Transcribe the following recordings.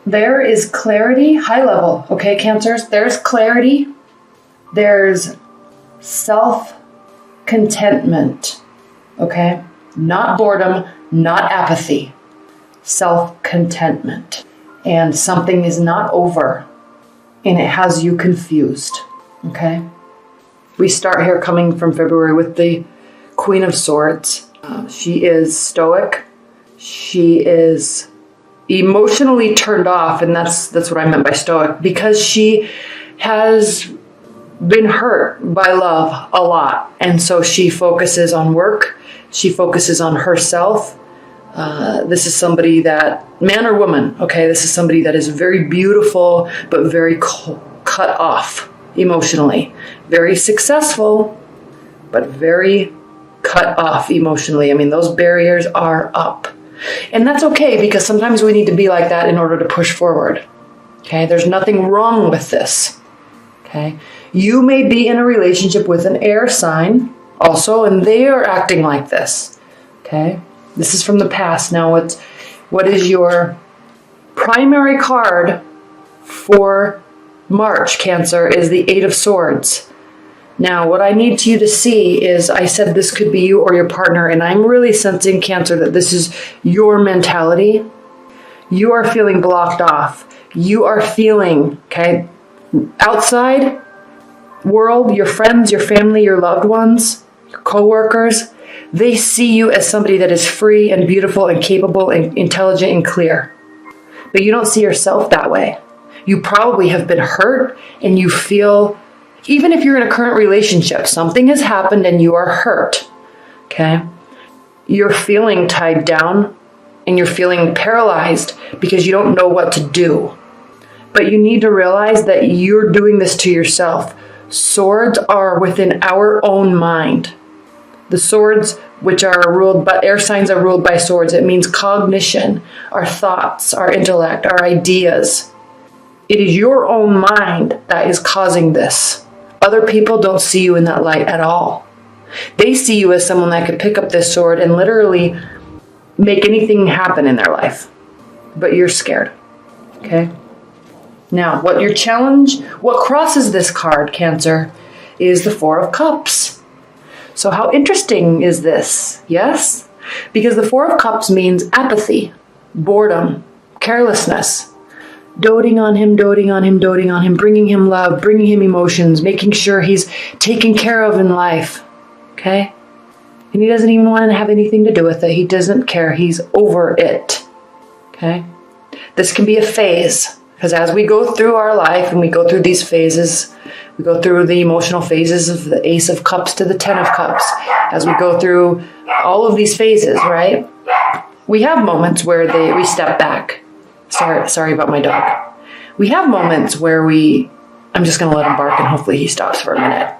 there is clarity, high level, okay, Cancers? There's clarity. There's self-contentment, okay? Not boredom, not apathy. Self-contentment. And something is not over, and it has you confused, okay? We start here coming from February with the Queen of Swords. She is stoic. She is emotionally turned off, and that's what I meant by stoic, because she has been hurt by love a lot, and so she focuses on work. She focuses on herself. This is somebody that, man or woman, okay, this is somebody that is very beautiful, but very cut off emotionally. Very successful, but very cut off emotionally. I mean, those barriers are up. And that's okay, because sometimes we need to be like that in order to push forward. Okay, there's nothing wrong with this. Okay, you may be in a relationship with an air sign also, and they are acting like this. Okay, this is from the past. Now, what is your primary card for March, Cancer, is the Eight of Swords. Now, what I need you to see is, I said this could be you or your partner, and I'm really sensing, Cancer, that this is your mentality. You are feeling blocked off. You are feeling, okay, outside world, your friends, your family, your loved ones, your coworkers, they see you as somebody that is free and beautiful and capable and intelligent and clear. But you don't see yourself that way. You probably have been hurt, and you feel, even if you're in a current relationship, something has happened and you are hurt, okay? You're feeling tied down and you're feeling paralyzed because you don't know what to do. But you need to realize that you're doing this to yourself. Swords are within our own mind. The swords, which are ruled by, air signs are ruled by swords. It means cognition, our thoughts, our intellect, our ideas. It is your own mind that is causing this. Other people don't see you in that light at all. They see you as someone that could pick up this sword and literally make anything happen in their life. But you're scared. Okay? Now, what crosses this card, Cancer, is the Four of Cups. So how interesting is this? Yes? Because the Four of Cups means apathy, boredom, carelessness. Doting on him, doting on him, doting on him, bringing him love, bringing him emotions, making sure he's taken care of in life, okay? And he doesn't even want to have anything to do with it. He doesn't care. He's over it, okay? This can be a phase, because as we go through our life and we go through these phases, we go through the emotional phases of the Ace of Cups to the Ten of Cups. As we go through all of these phases, right? We have moments where we step back. Sorry about my dog. We have moments where I'm just going to let him bark, and hopefully he stops for a minute.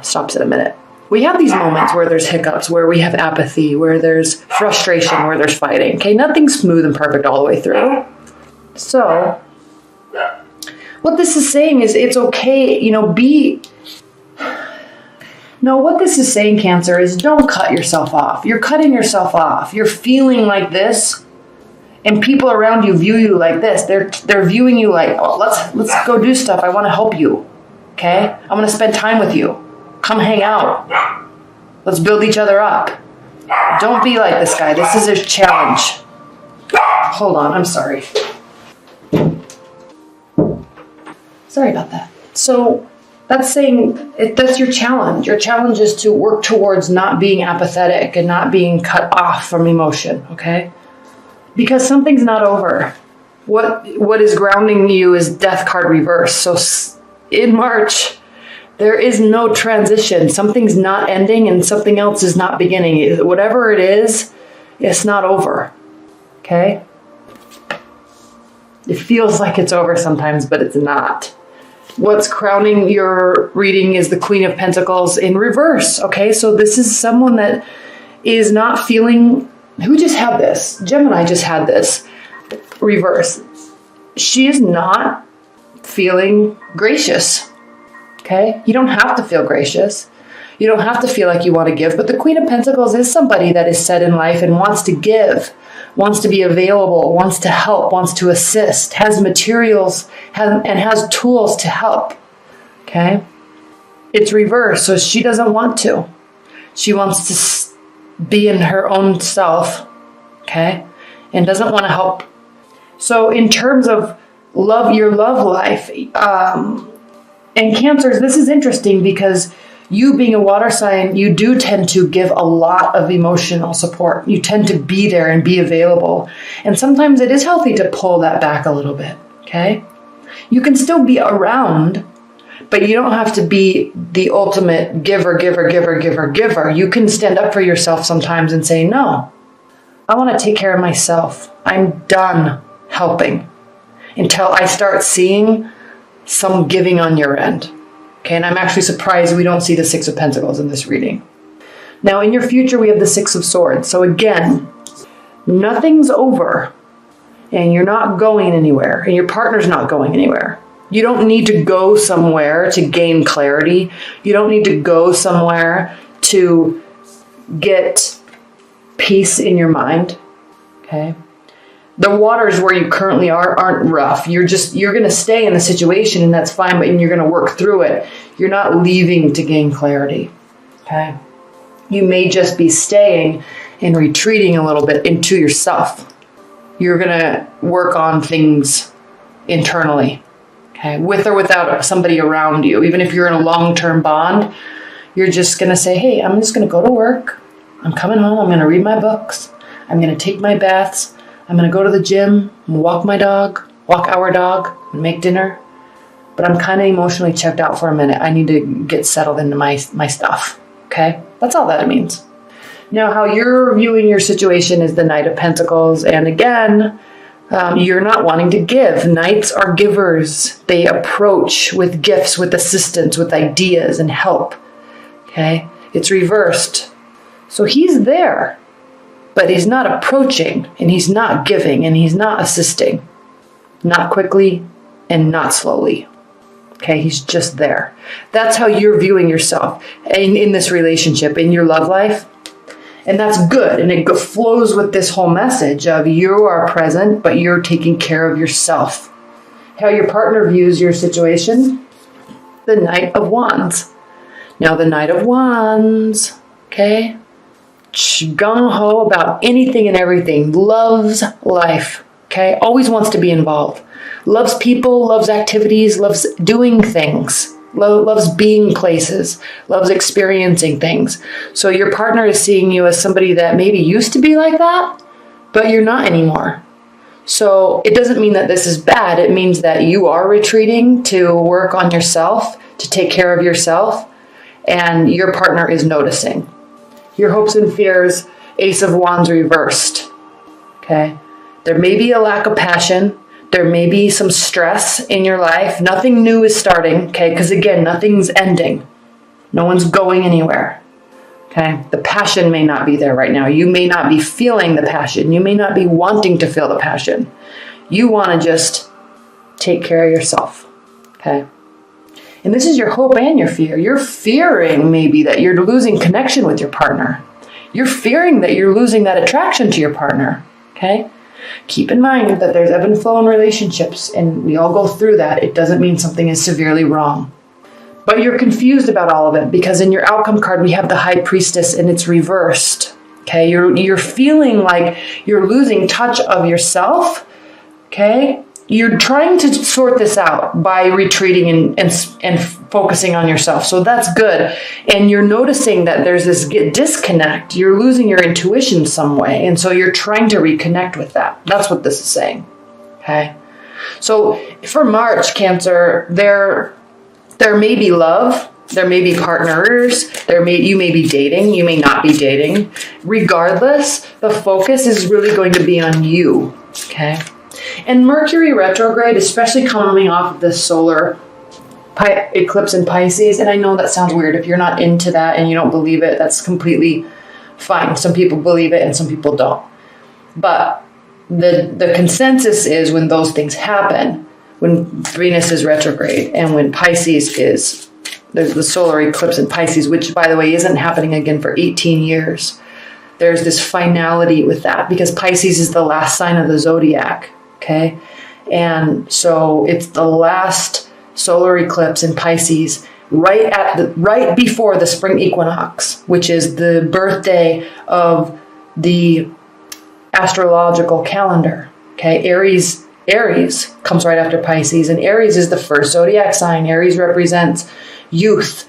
Stops in a minute. We have these moments where there's hiccups, where we have apathy, where there's frustration, where there's fighting. Okay, nothing's smooth and perfect all the way through. So, what this is saying is it's okay, what this is saying, Cancer, is don't cut yourself off. You're cutting yourself off. You're feeling like this. And people around you view you like this. They're viewing you like, oh, let's go do stuff. I want to help you. Okay? I want to spend time with you. Come hang out. Let's build each other up. Don't be like this guy. This is a challenge. Hold on. I'm sorry. Sorry about that. So that's saying that's your challenge. Your challenge is to work towards not being apathetic and not being cut off from emotion. Okay? Because something's not over. What is grounding you is Death card reverse. So in March, there is no transition. Something's not ending and something else is not beginning. Whatever it is, it's not over. Okay? It feels like it's over sometimes, but it's not. What's crowning your reading is the Queen of Pentacles in reverse. Okay? So this is someone that is not feeling... Who just had this? Gemini just had this. Reverse. She is not feeling gracious. Okay? You don't have to feel gracious. You don't have to feel like you want to give. But the Queen of Pentacles is somebody that is set in life and wants to give, wants to be available, wants to help, wants to assist, has materials, and has tools to help. Okay? It's reversed, so she doesn't want to. She wants to be in her own self, okay? And doesn't want to help. So in terms of your love life, and Cancers, this is interesting because you being a water sign, you do tend to give a lot of emotional support. You tend to be there and be available. And sometimes it is healthy to pull that back a little bit, okay? You can still be around, but you don't have to be the ultimate giver. You can stand up for yourself sometimes and say, no, I want to take care of myself. I'm done helping until I start seeing some giving on your end. Okay, and I'm actually surprised we don't see the Six of Pentacles in this reading. Now, in your future, we have the Six of Swords. So again, nothing's over, and you're not going anywhere, and your partner's not going anywhere. You don't need to go somewhere to gain clarity. You don't need to go somewhere to get peace in your mind. Okay? The waters where you currently aren't rough. You're going to stay in the situation, and that's fine, but you're going to work through it. You're not leaving to gain clarity. Okay? You may just be staying and retreating a little bit into yourself. You're going to work on things internally. Okay? With or without somebody around you. Even if you're in a long-term bond, you're just going to say, hey, I'm just going to go to work. I'm coming home. I'm going to read my books. I'm going to take my baths. I'm going to go to the gym, walk my dog, walk our dog, and make dinner. But I'm kind of emotionally checked out for a minute. I need to get settled into my stuff. Okay? That's all that it means. Now, how you're viewing your situation is the Knight of Pentacles. And again, you're not wanting to give. Knights are givers. They approach with gifts, with assistance, with ideas and help. Okay? It's reversed. So he's there. But he's not approaching, and he's not giving, and he's not assisting. Not quickly and not slowly. Okay, he's just there. That's how you're viewing yourself in this relationship, in your love life. And that's good, and it flows with this whole message of you are present, but you're taking care of yourself. How your partner views your situation, the Knight of Wands. Now the Knight of Wands, okay? Gung-ho about anything and everything, loves life, okay? Always wants to be involved. Loves people, loves activities, loves doing things, loves being places, loves experiencing things. So your partner is seeing you as somebody that maybe used to be like that, but you're not anymore. So it doesn't mean that this is bad. It means that you are retreating to work on yourself, to take care of yourself, and your partner is noticing. Your hopes and fears, Ace of Wands reversed, okay? There may be a lack of passion. There may be some stress in your life. Nothing new is starting, okay? Because again, nothing's ending. No one's going anywhere, okay? The passion may not be there right now. You may not be feeling the passion. You may not be wanting to feel the passion. You want to just take care of yourself, okay? And this is your hope and your fear. You're fearing maybe that you're losing connection with your partner. You're fearing that you're losing that attraction to your partner, okay? Keep in mind that there's ebb and flow in relationships, and we all go through that. It doesn't mean something is severely wrong. But you're confused about all of it because in your outcome card, we have the High Priestess, and it's reversed, okay? You're feeling like you're losing touch of yourself, okay? You're trying to sort this out by retreating and focusing on yourself. So that's good. And you're noticing that there's this disconnect. You're losing your intuition some way. And so you're trying to reconnect with that. That's what this is saying. Okay. So for March, Cancer, there may be love. There may be partners. You may be dating. You may not be dating. Regardless, the focus is really going to be on you. Okay. And Mercury retrograde, especially coming off of the solar eclipse in Pisces, and I know that sounds weird. If you're not into that and you don't believe it, that's completely fine. Some people believe it and some people don't. But the consensus is when those things happen, when Venus is retrograde and when Pisces is, there's the solar eclipse in Pisces, which, by the way, isn't happening again for 18 years. there's this finality with that because Pisces is the last sign of the zodiac, okay? And so it's the last solar eclipse in Pisces right before the spring equinox, which is the birthday of the astrological calendar, okay? Aries comes right after Pisces, and Aries is the first zodiac sign. Aries represents youth,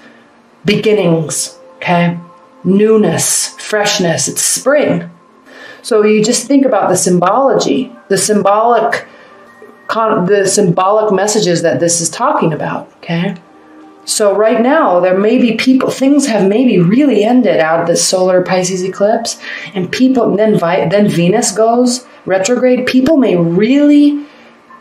beginnings, okay? Newness, freshness, it's spring. So you just think about the symbology, the symbolic messages that this is talking about, okay? So right now, there may be things have maybe really ended out of this solar Pisces eclipse, and then Venus goes retrograde. People may really,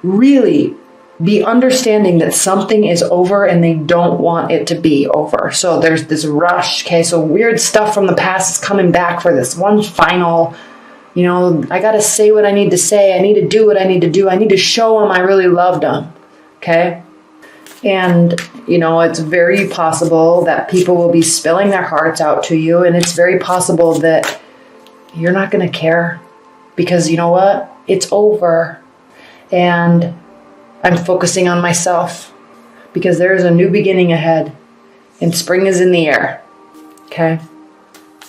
really be understanding that something is over and they don't want it to be over. So there's this rush, okay? So weird stuff from the past is coming back for this one final, I got to say what I need to say. I need to do what I need to do. I need to show them I really loved them, okay? And, it's very possible that people will be spilling their hearts out to you, and it's very possible that you're not going to care because you know what? It's over. And I'm focusing on myself because there is a new beginning ahead and spring is in the air. Okay.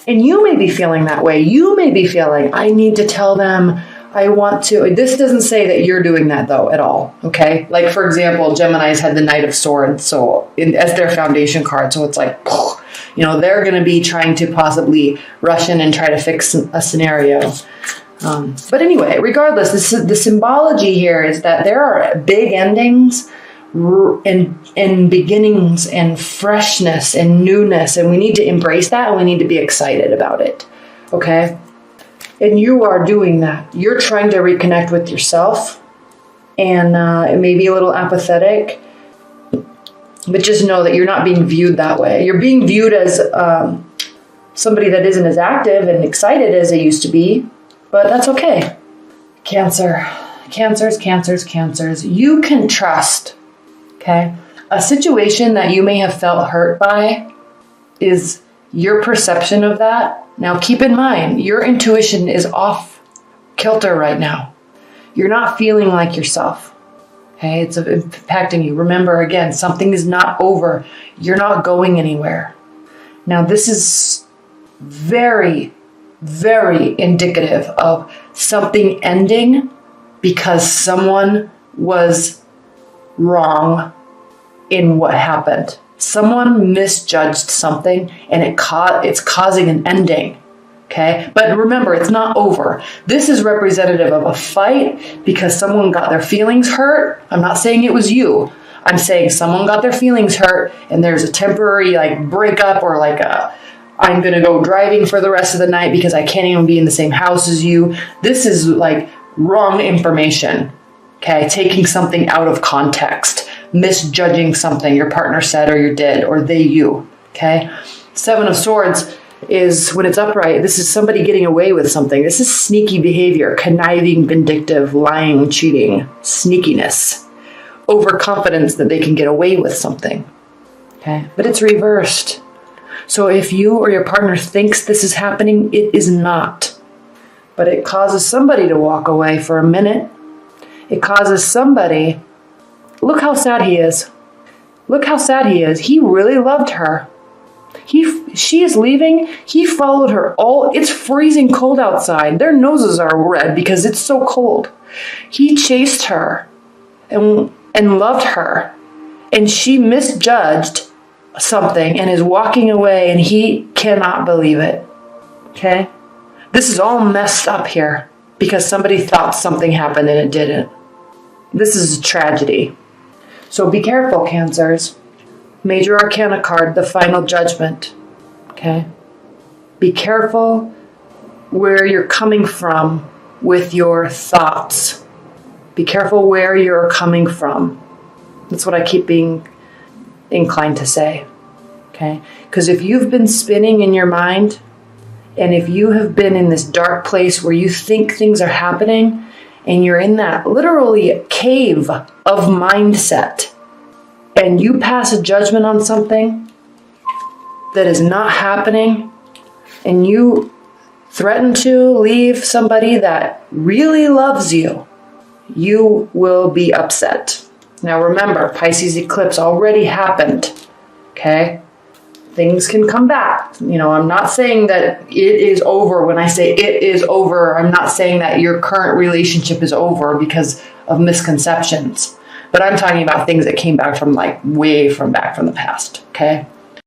And you may be feeling that way. You may be feeling, I need to tell them I want to. This doesn't say that you're doing that though at all. Okay. Like for example, Geminis had the Knight of Swords. So as their foundation card. So it's like, they're going to be trying to possibly rush in and try to fix a scenario. But anyway, regardless, the symbology here is that there are big endings and beginnings and freshness and newness, and we need to embrace that and we need to be excited about it, okay? And you are doing that. You're trying to reconnect with yourself, and it may be a little apathetic, but just know that you're not being viewed that way. You're being viewed as somebody that isn't as active and excited as they used to be. But that's okay. Cancers. You can trust, okay? A situation that you may have felt hurt by is your perception of that. Now, keep in mind, your intuition is off kilter right now. You're not feeling like yourself, okay? It's impacting you. Remember, again, something is not over. You're not going anywhere. Now, this is very, very indicative of something ending because someone was wrong in what happened. Someone misjudged something and it's causing an ending. Okay? But remember, it's not over. This is representative of a fight because someone got their feelings hurt. I'm not saying it was you. I'm saying someone got their feelings hurt and there's a temporary breakup or I'm going to go driving for the rest of the night because I can't even be in the same house as you. This is wrong information, okay? Taking something out of context, misjudging something your partner said or you did or you, okay? 7 of Swords is when it's upright. This is somebody getting away with something. This is sneaky behavior, conniving, vindictive, lying, cheating, sneakiness, overconfidence that they can get away with something, okay? But it's reversed. So if you or your partner thinks this is happening, it is not. But it causes somebody to walk away for a minute. It causes somebody, look how sad he is. Look how sad he is. He really loved her. She is leaving. He followed her it's freezing cold outside. Their noses are red because it's so cold. He chased her and loved her. And she misjudged something and is walking away and he cannot believe it. Okay? This is all messed up here because somebody thought something happened and it didn't. This is a tragedy. So be careful, Cancers. Major Arcana card, the Final Judgment. Okay? Be careful where you're coming from with your thoughts. Be careful where you're coming from. That's what I keep being inclined to say, okay? Because if you've been spinning in your mind, and if you have been in this dark place where you think things are happening, and you're in that literally cave of mindset, and you pass a judgment on something that is not happening, and you threaten to leave somebody that really loves you, you will be upset. Now remember, Pisces eclipse already happened, okay? Things can come back. I'm not saying that it is over. When I say it is over, I'm not saying that your current relationship is over because of misconceptions. But I'm talking about things that came back from way from back from the past, okay?